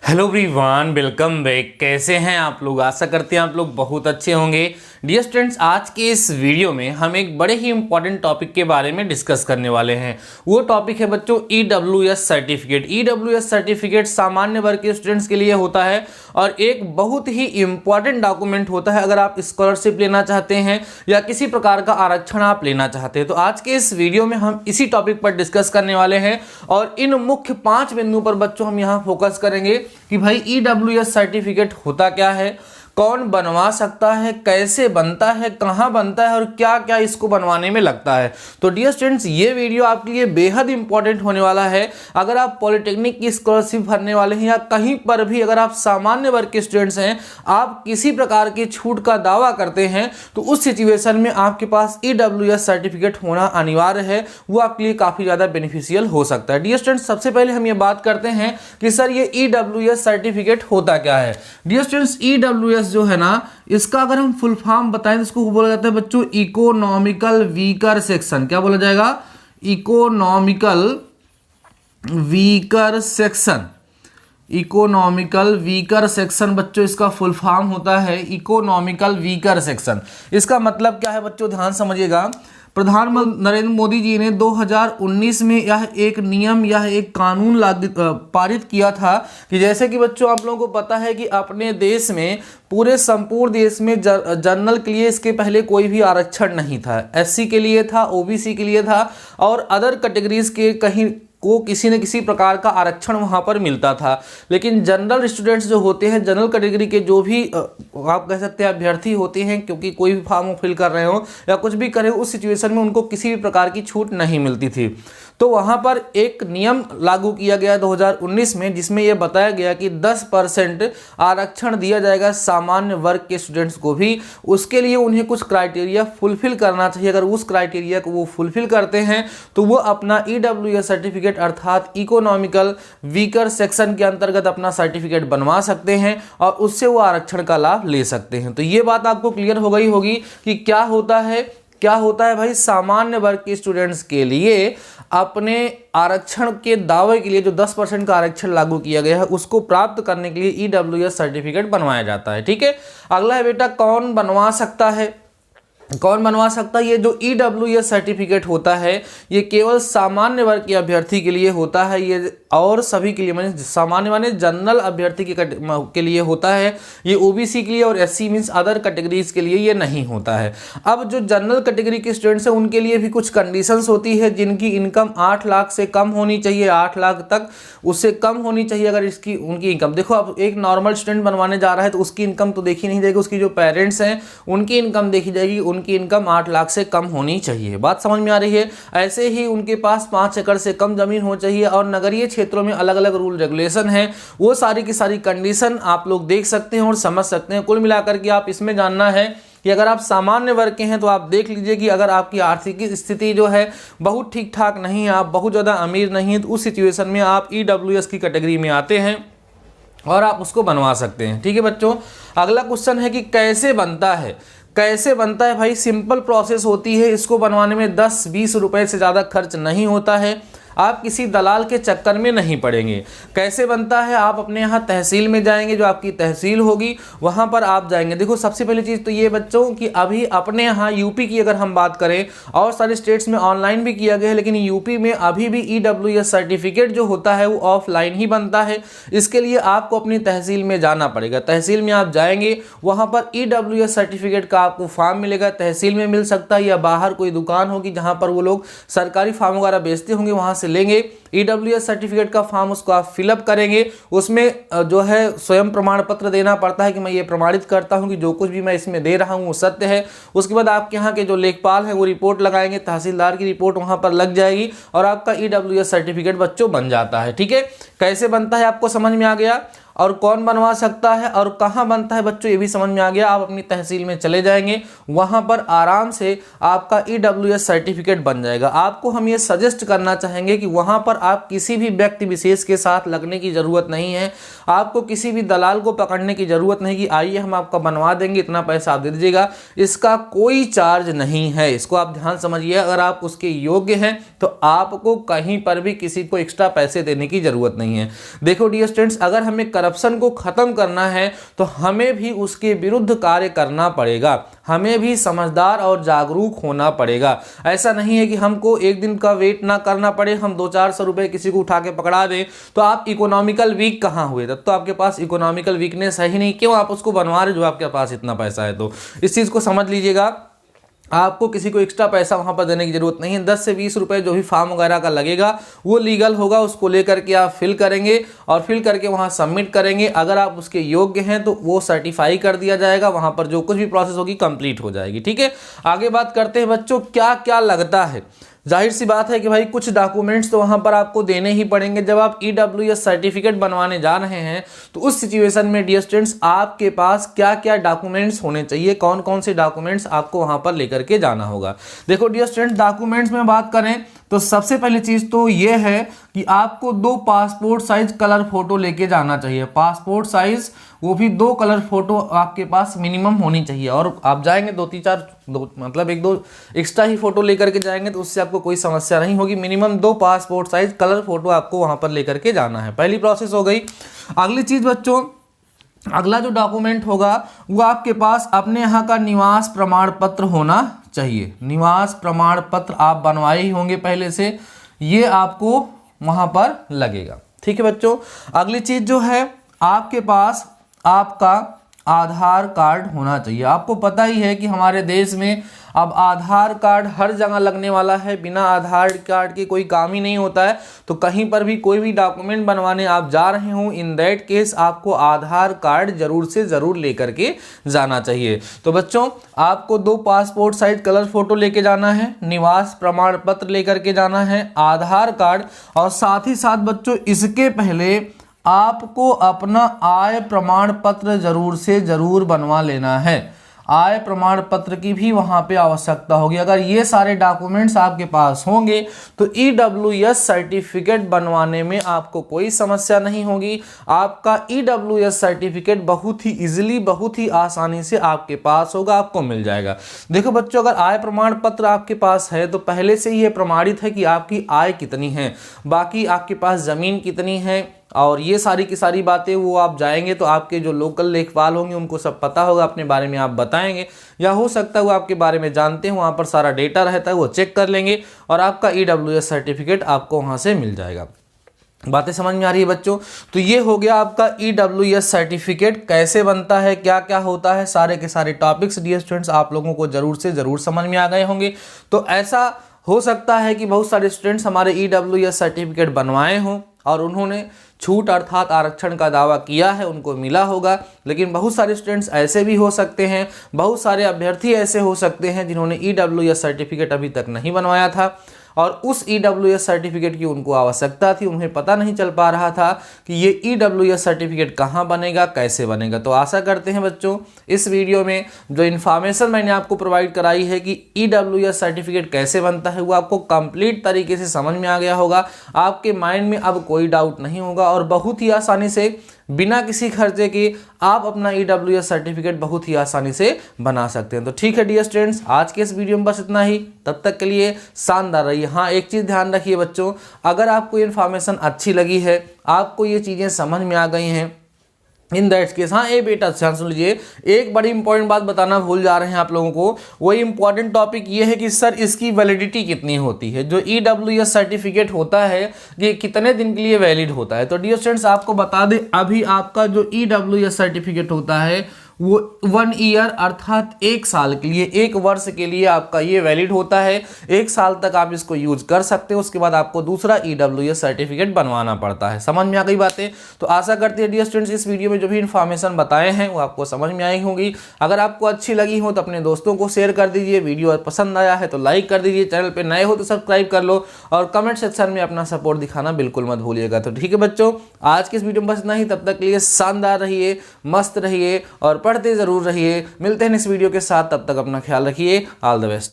Hello everyone, welcome back. कैसे हैं आप लोग? आशा करते हैं आप लोग बहुत अच्छे होंगे। डियर स्टूडेंट्स, आज के इस वीडियो में हम एक बड़े ही इंपॉर्टेंट टॉपिक के बारे में डिस्कस करने वाले हैं। वो टॉपिक है बच्चों EWS सर्टिफिकेट। EWS सर्टिफिकेट सामान्य वर्ग के स्टूडेंट्स के लिए होता है और एक बहुत ही इंपॉर्टेंट डॉक्यूमेंट होता है अगर आप स्कॉलरशिप लेना चाहते हैं या किसी प्रकार का आरक्षण आप लेना चाहते हैं। तो आज के इस वीडियो में हम इसी टॉपिक पर डिस्कस करने वाले हैं और इन मुख्य 5 बिंदुओं पर बच्चों हम यहाँ फोकस करेंगे कि भाई EWS सर्टिफिकेट होता क्या है, कौन बनवा सकता है, कैसे बनता है, कहाँ बनता है और क्या क्या इसको बनवाने में लगता है। तो डियर स्टूडेंट्स, ये वीडियो आपके लिए बेहद इंपॉर्टेंट होने वाला है। अगर आप पॉलिटेक्निक की स्कॉलरशिप भरने वाले हैं या कहीं पर भी अगर आप सामान्य वर्ग के स्टूडेंट्स हैं, आप किसी प्रकार की छूट का दावा करते हैं, तो उस सिचुएशन में आपके पास EWS सर्टिफिकेट होना अनिवार्य है। वो आपके लिए काफ़ी ज़्यादा बेनिफिशियल हो सकता है। डियर स्टूडेंट्स, सबसे पहले हम ये बात करते हैं कि सर ये EWS सर्टिफिकेट होता क्या है। डियर स्टूडेंट्स, EWS जो है ना, इसका अगर हम फुल फॉर्म बताएं तो इसको बोला जाता है बच्चों इकोनॉमिकल वीकर सेक्शन। क्या बोला जाएगा? Economical weaker section. Economical weaker section बच्चों इसका फुल फॉर्म होता है इकोनॉमिकल वीकर सेक्शन। इसका मतलब क्या है बच्चों, ध्यान समझिएगा। प्रधानमंत्री नरेंद्र मोदी जी ने 2019 में यह एक नियम, यह एक कानून पारित किया था कि जैसे कि बच्चों आप लोगों को पता है कि अपने देश में, पूरे संपूर्ण देश में जनरल के लिए इसके पहले कोई भी आरक्षण नहीं था। SC के लिए था, OBC के लिए था और अदर कैटेगरीज के कहीं को किसी न किसी प्रकार का आरक्षण वहाँ पर मिलता था। लेकिन जनरल स्टूडेंट्स जो होते हैं, जनरल कैटेगरी के जो भी आप कह सकते हैं अभ्यर्थी होते हैं, क्योंकि कोई भी फॉर्म फिल कर रहे हो या कुछ भी करें, उस सिचुएशन में उनको किसी भी प्रकार की छूट नहीं मिलती थी। तो वहाँ पर एक नियम लागू किया गया 2019 में, जिसमें यह बताया गया कि 10% आरक्षण दिया जाएगा सामान्य वर्ग के स्टूडेंट्स को भी। उसके लिए उन्हें कुछ क्राइटेरिया फुलफिल करना चाहिए। अगर उस क्राइटेरिया को वो फुलफिल करते हैं तो वो अपना EWS सर्टिफिकेट अर्थात इकोनॉमिकल वीकर सेक्शन के अंतर्गत अपना सर्टिफिकेट बनवा सकते हैं और उससे वो आरक्षण का लाभ ले सकते हैं। तो ये बात आपको क्लियर हो गई होगी कि क्या होता है भाई, सामान्य वर्ग के स्टूडेंट्स के लिए अपने आरक्षण के दावे के लिए जो 10% का आरक्षण लागू किया गया है उसको प्राप्त करने के लिए EWS सर्टिफिकेट बनवाया जाता है। ठीक है, अगला है बेटा, कौन बनवा सकता है? ये जो EWS सर्टिफिकेट होता है ये केवल सामान्य वर्ग के अभ्यर्थी के लिए होता है, ये और सभी के लिए, माने सामान्य माने जनरल अभ्यर्थी के लिए होता है। ये OBC के लिए और SC मीन्स अदर कैटेगरीज के लिए ये नहीं होता है। अब जो जनरल कैटेगरी के स्टूडेंट्स हैं उनके लिए भी कुछ कंडीशंस होती है, जिनकी इनकम 8 लाख से कम होनी चाहिए, 8 लाख तक उससे कम होनी चाहिए अगर इसकी उनकी इनकम। देखो, अब एक नॉर्मल स्टूडेंट बनवाने जा रहा है तो उसकी इनकम तो देखी नहीं जाएगी, उसकी जो पेरेंट्स हैं उनकी इनकम देखी जाएगी, उनकी इनकम 8 लाख से कम होनी चाहिए। बात समझ में आ रही है? ऐसे ही उनके पास 5 एकड़ से कम जमीन हो चाहिए और नगरीय क्षेत्रों में अलग अलग रूल रेगुलेशन है। वो सारी की सारी कंडीशन आप लोग देख सकते हैं और समझ सकते हैं। कुल मिलाकर के आप इसमें जानना है कि अगर आप सामान्य वर्ग के हैं तो आप देख लीजिए कि अगर आपकी आर्थिक स्थिति जो है बहुत ठीक ठाक नहीं है, आप बहुत ज़्यादा अमीर नहीं है, तो उस सिचुएशन में आप EWS की कैटेगरी में आते हैं और आप उसको बनवा सकते हैं। ठीक है बच्चों, अगला क्वेश्चन है कि कैसे बनता है भाई? सिंपल प्रोसेस होती है, इसको बनवाने में 10-20 रुपए से ज़्यादा खर्च नहीं होता है, आप किसी दलाल के चक्कर में नहीं पड़ेंगे। कैसे बनता है? आप अपने यहाँ तहसील में जाएंगे, जो आपकी तहसील होगी वहाँ पर आप जाएंगे। देखो, सबसे पहली चीज़ तो ये बच्चों कि अभी अपने यहाँ यूपी की अगर हम बात करें, और सारे स्टेट्स में ऑनलाइन भी किया गया है, लेकिन यूपी में अभी भी EWS सर्टिफिकेट जो होता है वो ऑफलाइन ही बनता है। इसके लिए आपको अपनी तहसील में जाना पड़ेगा। तहसील में आप जाएंगे, वहाँ पर EWS सर्टिफिकेट का आपको फॉर्म मिलेगा। तहसील में मिल सकता है या बाहर कोई दुकान होगी जहाँ पर वो लोग सरकारी फॉर्म वगैरह बेचते होंगे, वहाँ से लेंगे EWS सर्टिफिकेट का फॉर्म, उसको आप फिलअप करेंगे। उसमें जो है स्वयं प्रमाण पत्र देना पड़ता है कि मैं ये प्रमाणित करता हूं कि जो कुछ भी मैं इसमें दे रहा हूं वो सत्य है। उसके बाद आपके यहाँ के जो लेखपाल हैं वो रिपोर्ट लगाएंगे, तहसीलदार की रिपोर्ट वहां पर लग जाएगी और आपका EWS सर्टिफिकेट बच्चों बन जाता है। ठीक है, कैसे बनता है आपको समझ में आ गया, और कौन बनवा सकता है और कहाँ बनता है बच्चों ये भी समझ में आ गया। आप अपनी तहसील में चले जाएंगे, वहाँ पर आराम से आपका EWS सर्टिफिकेट बन जाएगा। आपको हम ये सजेस्ट करना चाहेंगे कि वहाँ पर आप किसी भी व्यक्ति विशेष के साथ लगने की ज़रूरत नहीं है, आपको किसी भी दलाल को पकड़ने की ज़रूरत नहीं कि आइए हम आपका बनवा देंगे, इतना पैसा आप दे दीजिएगा। इसका कोई चार्ज नहीं है, इसको आप ध्यान समझिए। अगर आप उसके योग्य हैं तो आपको कहीं पर भी किसी को एक्स्ट्रा पैसे देने की ज़रूरत नहीं है। देखो डियर स्टूडेंट्स, अगर हमें करप्शन को ख़त्म करना है तो हमें भी उसके विरुद्ध कार्य करना पड़ेगा, हमें भी समझदार और जागरूक होना पड़ेगा। ऐसा नहीं है कि हमको एक दिन का वेट ना करना पड़े, हम 200-400 रुपये किसी को उठा के पकड़ा दें तो आप इकोनॉमिकल वीक कहाँ हुए? तब तो आपके पास इकोनॉमिकल वीकनेस है ही नहीं, क्यों आप उसको बनवा रहे जो आपके पास इतना पैसा है? तो इस चीज़ को समझ लीजिएगा, आपको किसी को एक्स्ट्रा पैसा वहाँ पर देने की ज़रूरत नहीं है। 10 से 20 रुपये जो भी फॉर्म वगैरह का लगेगा वो लीगल होगा, उसको लेकर के आप फिल करेंगे और फिल करके वहाँ सबमिट करेंगे। अगर आप उसके योग्य हैं तो वो सर्टिफाई कर दिया जाएगा, वहाँ पर जो कुछ भी प्रोसेस होगी कंप्लीट हो जाएगी। ठीक है, आगे बात करते हैं बच्चों, क्या क्या लगता है। जाहिर सी बात है कि भाई कुछ डॉक्यूमेंट्स तो वहाँ पर आपको देने ही पड़ेंगे। जब आप EWS सर्टिफिकेट बनवाने जा रहे हैं तो उस सिचुएशन में डियर स्टूडेंट्स आपके पास क्या क्या डॉक्यूमेंट्स होने चाहिए, कौन कौन से डॉक्यूमेंट्स आपको वहाँ पर लेकर के जाना होगा। देखो डियर स्टूडेंट्स, डॉक्यूमेंट्स में बात करें तो सबसे पहली चीज़ तो ये है कि आपको 2 पासपोर्ट साइज कलर फोटो लेके जाना चाहिए। पासपोर्ट साइज वो भी 2 कलर फोटो आपके पास मिनिमम होनी चाहिए। और आप जाएंगे 2-3-4 मतलब 1-2 एक्स्ट्रा ही फोटो लेकर के जाएंगे तो उससे आपको कोई समस्या नहीं होगी। Minimum 2 passport size colour photo आपको वहाँ पर लेकर के जाना है। पहली प्रोसेस हो गई। अगली चीज़ बच्चों, अगला जो डॉक्यूमेंट होगा वो आपके पास अपने यहाँ का निवास प्रमाण पत्र होना चाहिए। निवास प्रमाण पत्र आप बनवाए ही होंगे पहले से, ये आपको वहाँ पर लगेगा। ठीक है बच्चों, अगली चीज़ जो है आपके पास आपका आधार कार्ड होना चाहिए। आपको पता ही है कि हमारे देश में अब आधार कार्ड हर जगह लगने वाला है, बिना आधार कार्ड के कोई काम ही नहीं होता है। तो कहीं पर भी कोई भी डॉक्यूमेंट बनवाने आप जा रहे हो, इन दैट केस आपको आधार कार्ड जरूर से ज़रूर लेकर के जाना चाहिए। तो बच्चों आपको 2 पासपोर्ट साइज कलर फोटो लेके जाना है, निवास प्रमाण पत्र लेकर के जाना है, आधार कार्ड, और साथ ही साथ बच्चों इसके पहले आपको अपना आय प्रमाण पत्र जरूर से जरूर बनवा लेना है। आय प्रमाण पत्र की भी वहाँ पे आवश्यकता होगी। अगर ये सारे डॉक्यूमेंट्स आपके पास होंगे तो EWS सर्टिफिकेट बनवाने में आपको कोई समस्या नहीं होगी। आपका EWS सर्टिफिकेट बहुत ही इजीली, बहुत ही आसानी से आपके पास होगा, आपको मिल जाएगा। देखो बच्चों, अगर आय प्रमाण पत्र आपके पास है तो पहले से ही ये प्रमाणित है कि आपकी आय कितनी है, बाकी आपके पास ज़मीन कितनी है, और ये सारी की सारी बातें वो आप जाएंगे तो आपके जो लोकल लेखपाल होंगे उनको सब पता होगा, अपने बारे में आप बताएंगे, या हो सकता है वो आपके बारे में जानते हैं, वहाँ पर सारा डेटा रहता है, वो चेक कर लेंगे और आपका EWS सर्टिफिकेट आपको वहाँ से मिल जाएगा। बातें समझ में आ रही है बच्चों? तो ये हो गया आपका EWS सर्टिफिकेट कैसे बनता है, क्या क्या होता है, सारे के सारे टॉपिक्स डियर स्टूडेंट्स आप लोगों को जरूर से ज़रूर समझ में आ गए होंगे। तो ऐसा हो सकता है कि बहुत सारे स्टूडेंट्स हमारे EWS सर्टिफिकेट बनवाए हों और उन्होंने छूट अर्थात आरक्षण का दावा किया है, उनको मिला होगा। लेकिन बहुत सारे स्टूडेंट्स ऐसे भी हो सकते हैं, बहुत सारे अभ्यर्थी ऐसे हो सकते हैं जिन्होंने EWS सर्टिफिकेट अभी तक नहीं बनवाया था और उस EWS सर्टिफिकेट की उनको आवश्यकता थी, उन्हें पता नहीं चल पा रहा था कि ये EWS सर्टिफिकेट कहाँ बनेगा, कैसे बनेगा। तो आशा करते हैं बच्चों इस वीडियो में जो इन्फॉर्मेशन मैंने आपको प्रोवाइड कराई है कि EWS सर्टिफिकेट कैसे बनता है वो आपको कंप्लीट तरीके से समझ में आ गया होगा। आपके माइंड में अब कोई डाउट नहीं होगा और बहुत ही आसानी से बिना किसी खर्चे के आप अपना EWS सर्टिफिकेट बहुत ही आसानी से बना सकते हैं। तो ठीक है डियर स्टूडेंट्स, आज के इस वीडियो में बस इतना ही। तब तक के लिए शानदार रहिए। हाँ, एक चीज़ ध्यान रखिए बच्चों, अगर आपको इन्फॉर्मेशन अच्छी लगी है, आपको ये चीज़ें समझ में आ गई हैं, इन दैट्स केस, हाँ ये बेटा ध्यान सुन लीजिए, एक बड़ी इंपॉर्टेंट बात बताना भूल जा रहे हैं आप लोगों को। वही इंपॉर्टेंट टॉपिक ये है कि सर इसकी वैलिडिटी कितनी होती है, जो EWS सर्टिफिकेट होता है ये कितने दिन के लिए वैलिड होता है। तो डियर स्टूडेंट्स आपको बता दें, अभी आपका जो EWS सर्टिफिकेट होता है वो 1 ईयर अर्थात 1 साल के लिए, 1 वर्ष के लिए आपका ये वैलिड होता है। 1 साल तक आप इसको यूज कर सकते हो, उसके बाद आपको दूसरा EWS सर्टिफिकेट बनवाना पड़ता है। समझ में आ गई बातें? तो आशा करते हैं डियर स्टूडेंट्स इस वीडियो में जो भी इन्फॉर्मेशन बताए हैं वो आपको समझ में आई होंगी। अगर आपको अच्छी लगी हो तो अपने दोस्तों को शेयर कर दीजिए, वीडियो पसंद आया है तो लाइक कर दीजिए, चैनल पर नए हो तो सब्सक्राइब कर लो और कमेंट सेक्शन में अपना सपोर्ट दिखाना बिल्कुल मत भूलिएगा। तो ठीक है बच्चों, आज के इस वीडियो में बस इतना ही। तब तक के लिए शानदार रहिए, मस्त रहिए और पढ़ते जरूर रहिए। मिलते हैं इस वीडियो के साथ, तब तक अपना ख्याल रखिए। All the best.